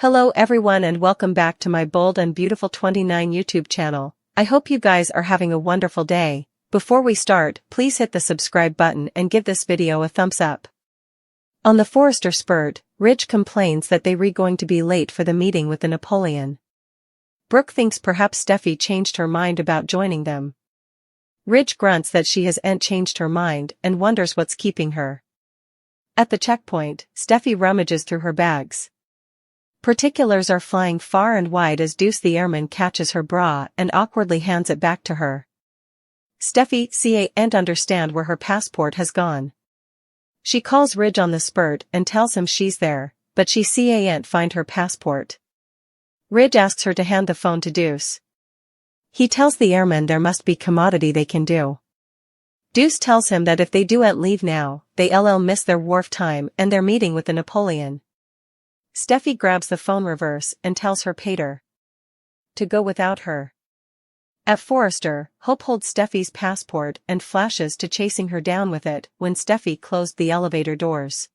Hello everyone and welcome back to my Bold and Beautiful 29 YouTube channel. I hope you guys are having a wonderful day. Before we start, please hit the subscribe button and give this video a thumbs up. On the Forrester spurt, Ridge complains that they're going to be late for the meeting with the Napoleon. Brooke thinks perhaps Steffi changed her mind about joining them. Ridge grunts that she hasn't changed her mind and wonders what's keeping her. At the checkpoint, Steffi rummages through her bags. Particulars are flying far and wide as Deuce the airman catches her bra and awkwardly hands it back to her. Steffi can't understand where her passport has gone. She calls Ridge on the spurt and tells him she's there, but she can't find her passport. Ridge asks her to hand the phone to Deuce. He tells the airman there must be commodity they can do. Deuce tells him that if they don't leave now, they'll miss their wharf time and their meeting with the Napoleon. Steffi grabs the phone reverse and tells her pater to go without her. At Forrester, Hope holds Steffi's passport and flashes to chasing her down with it when Steffi closed the elevator doors.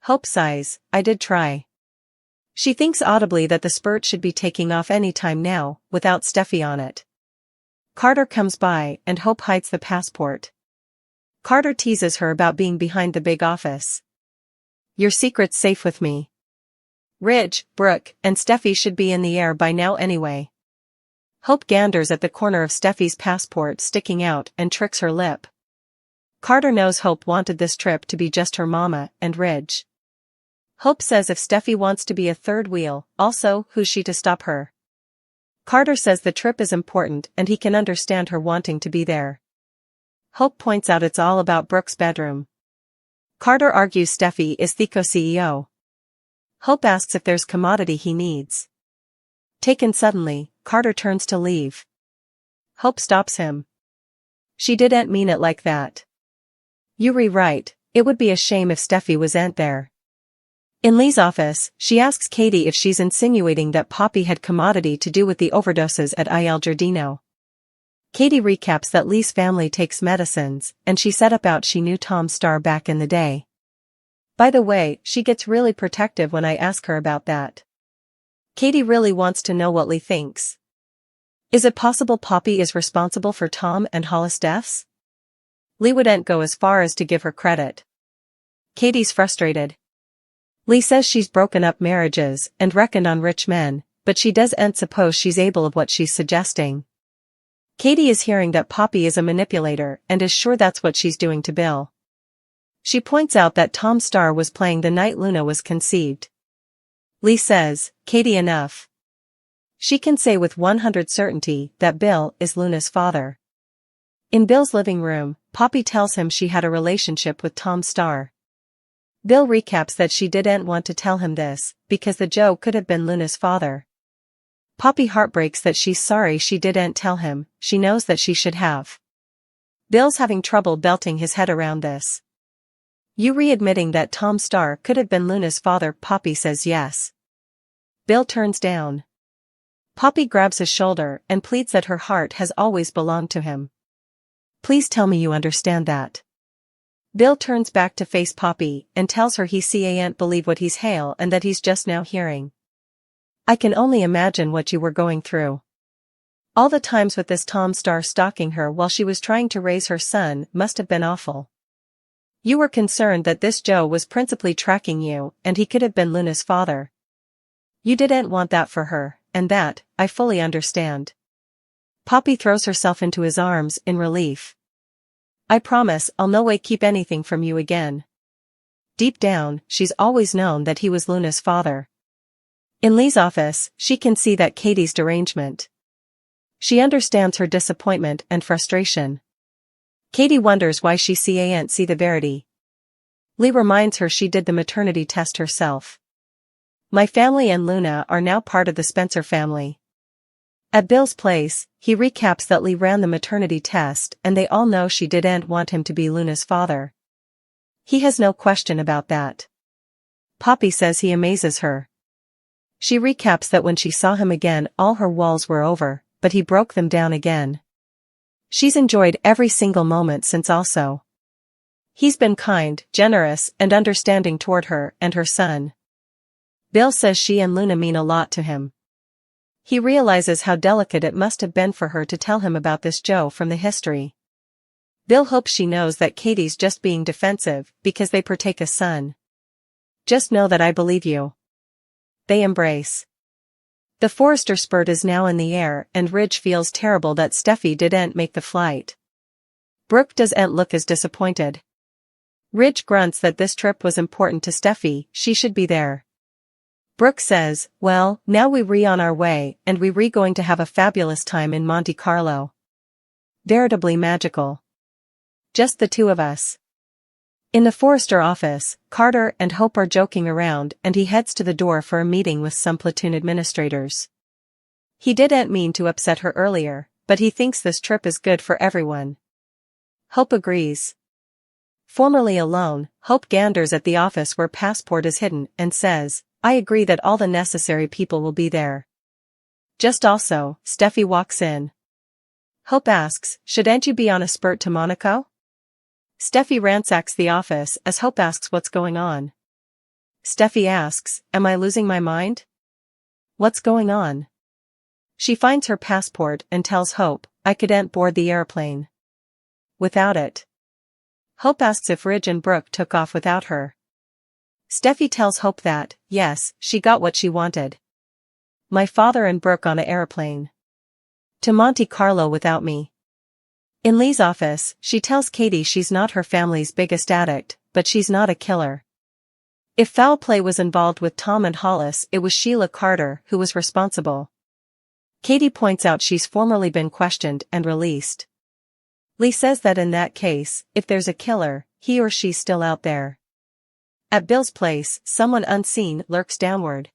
Hope sighs, "I did try." She thinks audibly that the spurt should be taking off any time now, without Steffi on it. Carter comes by and Hope hides the passport. Carter teases her about being behind the big office. "Your secret's safe with me." Ridge, Brooke, and Steffi should be in the air by now anyway. Hope ganders at the corner of Steffi's passport sticking out and tricks her lip. Carter knows Hope wanted this trip to be just her mama and Ridge. Hope says if Steffi wants to be a third wheel, also, who's she to stop her? Carter says the trip is important and he can understand her wanting to be there. Hope points out it's all about Brooke's bedroom. Carter argues Steffi is the co-CEO. Hope asks if there's commodity he needs. Taken suddenly, Carter turns to leave. Hope stops him. "She didn't mean it like that. You rewrite, it would be a shame if Steffi wasn't there." In Lee's office, she asks Katie if she's insinuating that Poppy had commodity to do with the overdoses at Il Giardino. Katie recaps that Lee's family takes medicines, and she said about she knew Tom Starr back in the day. By the way, she gets really protective when I ask her about that. Katie really wants to know what Lee thinks. Is it possible Poppy is responsible for Tom and Hollis' deaths? Lee wouldn't go as far as to give her credit. Katie's frustrated. Lee says she's broken up marriages and reckoned on rich men, but she doesn't suppose she's able of what she's suggesting. Katie is hearing that Poppy is a manipulator and is sure that's what she's doing to Bill. She points out that Tom Starr was playing the night Luna was conceived. Lee says, "Katie, enough." She can say with 100% certainty that Bill is Luna's father. In Bill's living room, Poppy tells him she had a relationship with Tom Starr. Bill recaps that she didn't want to tell him this, because the Joe could have been Luna's father. Poppy heartbreaks that she's sorry she didn't tell him, she knows that she should have. Bill's having trouble belting his head around this. "You readmitting that Tom Starr could have been Luna's father?" Poppy says yes. Bill turns down. Poppy grabs his shoulder and pleads that her heart has always belonged to him. "Please tell me you understand that." Bill turns back to face Poppy and tells her he can't believe what he's hail and that he's just now hearing. "I can only imagine what you were going through. All the times with this Tom Starr stalking her while she was trying to raise her son must have been awful. You were concerned that this Joe was principally tracking you and he could have been Luna's father. You didn't want that for her, and that, I fully understand." Poppy throws herself into his arms in relief. "I promise I'll no way keep anything from you again." Deep down, she's always known that he was Luna's father. In Lee's office, she can see that Katie's derangement. She understands her disappointment and frustration. Katie wonders why she can't see the verity. Lee reminds her she did the maternity test herself. "My family and Luna are now part of the Spencer family." At Bill's place, he recaps that Lee ran the maternity test and they all know she didn't want him to be Luna's father. He has no question about that. Poppy says he amazes her. She recaps that when she saw him again all her walls were over, but he broke them down again. She's enjoyed every single moment since also. He's been kind, generous, and understanding toward her and her son. Bill says she and Luna mean a lot to him. He realizes how delicate it must have been for her to tell him about this Joe from the history. Bill hopes she knows that Katie's just being defensive because they partake a son. Just know that I believe you. They embrace. The Forrester spurt is now in the air and Ridge feels terrible that Steffi didn't make the flight. Brooke doesn't look as disappointed. Ridge grunts that this trip was important to Steffi, she should be there. Brooke says, well, now we on our way and we going to have a fabulous time in Monte Carlo. Veritably magical. Just the two of us. In the Forrester office, Carter and Hope are joking around and he heads to the door for a meeting with some platoon administrators. He didn't mean to upset her earlier, but he thinks this trip is good for everyone. Hope agrees. Formerly alone, Hope ganders at the office where Passport is hidden and says, I agree that all the necessary people will be there. Just also, Steffi walks in. Hope asks, shouldn't you be on a spurt to Monaco? Steffi ransacks the office as Hope asks what's going on. Steffi asks, am I losing my mind? What's going on? She finds her passport and tells Hope, I couldn't board the airplane without it. Hope asks if Ridge and Brooke took off without her. Steffi tells Hope that, yes, she got what she wanted. My father and Brooke on an airplane to Monte Carlo without me. In Lee's office, she tells Katie she's not her family's biggest addict, but she's not a killer. If foul play was involved with Tom and Hollis, it was Sheila Carter who was responsible. Katie points out she's formerly been questioned and released. Lee says that in that case, if there's a killer, he or she's still out there. At Bill's place, someone unseen lurks downward.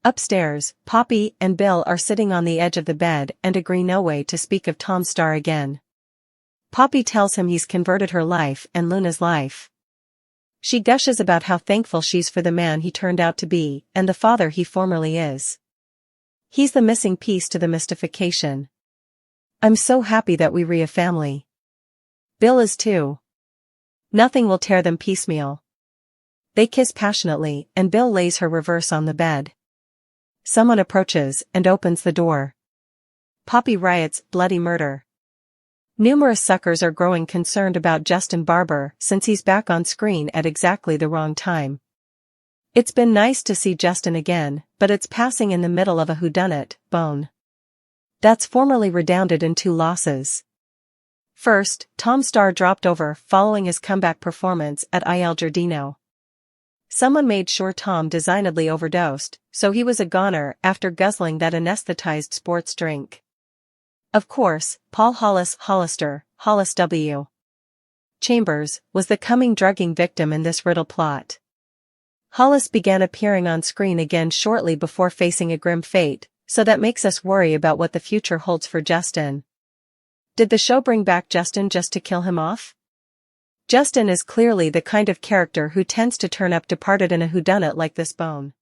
Upstairs, Poppy and Bill are sitting on the edge of the bed and agree no way to speak of Tom Starr again. Poppy tells him he's converted her life and Luna's life. She gushes about how thankful she's for the man he turned out to be and the father he formerly is. He's the missing piece to the mystification. I'm so happy that we're a family. Bill is too. Nothing will tear them piecemeal. They kiss passionately and Bill lays her reverse on the bed. Someone approaches and opens the door. Poppy riots, bloody murder. Numerous suckers are growing concerned about Justin Barber since he's back on screen at exactly the wrong time. It's been nice to see Justin again, but it's passing in the middle of a whodunit, bone. That's formerly redounded in 2 losses. First, Tom Starr dropped over following his comeback performance at Il Giardino. Someone made sure Tom designedly overdosed, so he was a goner after guzzling that anesthetized sports drink. Of course, Paul Hollister, Hollis W. Chambers, was the coming drugging victim in this riddle plot. Hollis began appearing on screen again shortly before facing a grim fate, so that makes us worry about what the future holds for Justin. Did the show bring back Justin just to kill him off? Justin is clearly the kind of character who tends to turn up departed in a whodunit like this bone.